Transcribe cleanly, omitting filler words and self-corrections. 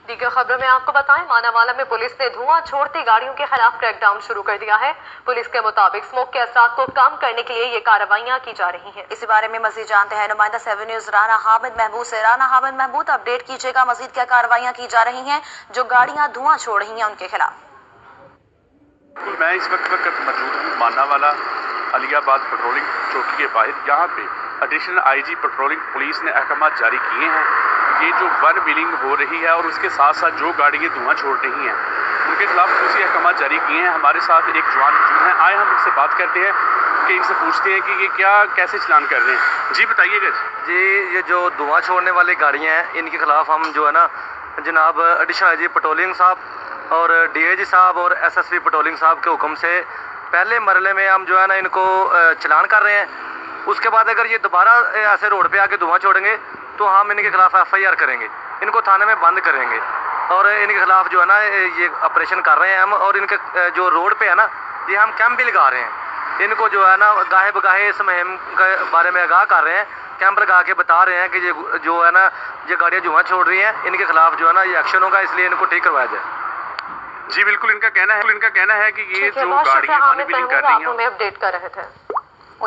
दीगर खबरों में आपको बताएं, मानावाला में पुलिस ने धुआं छोड़ती गाड़ियों के खिलाफ क्रैकडाउन शुरू कर दिया है। पुलिस के मुताबिक स्मोक के असरात को कम करने के लिए ये कार्रवाइयां की जा रही हैं। इसी बारे में मजीद जानते हैं नुमाइंदा 7 न्यूज राना हामिद महमूद से। राना हामिद महमूद, अपडेट कीजिएगा, मजीद क्या कार्रवाइयां की जा रही हैं जो गाड़ियां धुआं छोड़ रही हैं उनके खिलाफ? मैं इस वक्त मौजूद हूँ मानावाला अलियाबाद पेट्रोलिंग चौकी के बाहर। यहाँ पे एडिशनल आईजी पेट्रोलिंग पुलिस ने अहकाम जारी किए हैं। ये जो वन व्हीलिंग हो रही है और उसके साथ साथ जो गाड़ियाँ धुआं छोड़ रही हैं उनके खिलाफ दूसरी अहकाम जारी किए हैं। हमारे साथ एक जवान मौजूद हैं, आए हम इनसे बात करते हैं कि इनसे पूछते हैं कि ये क्या कैसे चलान कर रहे हैं। जी बताइएगा। जी, ये जो धुआं छोड़ने वाली गाड़ियाँ हैं इनके खिलाफ हम जो है ना जनाब एडिशनल आईजी पेट्रोलिंग साहब और डीआईजी साहब और एसएसपी पेट्रोलिंग साहब के हुक्म से पहले मरले में हम जो है ना इनको चलान कर रहे हैं। उसके बाद अगर ये दोबारा ऐसे रोड पे आके धुआं छोड़ेंगे तो हम इनके खिलाफ एफआईआर करेंगे, इनको थाने में बंद करेंगे और इनके खिलाफ जो है ना ये ऑपरेशन कर रहे हैं हम। और इनके जो रोड पे है ना ये हम कैंप भी लगा रहे हैं। इनको जो है ना गाहे बगाहे इस मुहिम के बारे में आगाह कर रहे हैं, कैंप लगा के बता रहे हैं कि ये जो है ना ये गाड़ियाँ धुआं छोड़ रही हैं, इनके खिलाफ जो है ना ये एक्शन होगा, इसलिए इनको ठीक करवाया जाए। जी बिल्कुल, इनका कहना है कि ये जो गाड़ियाँ कर रही हैं अपडेट कर रहे थे।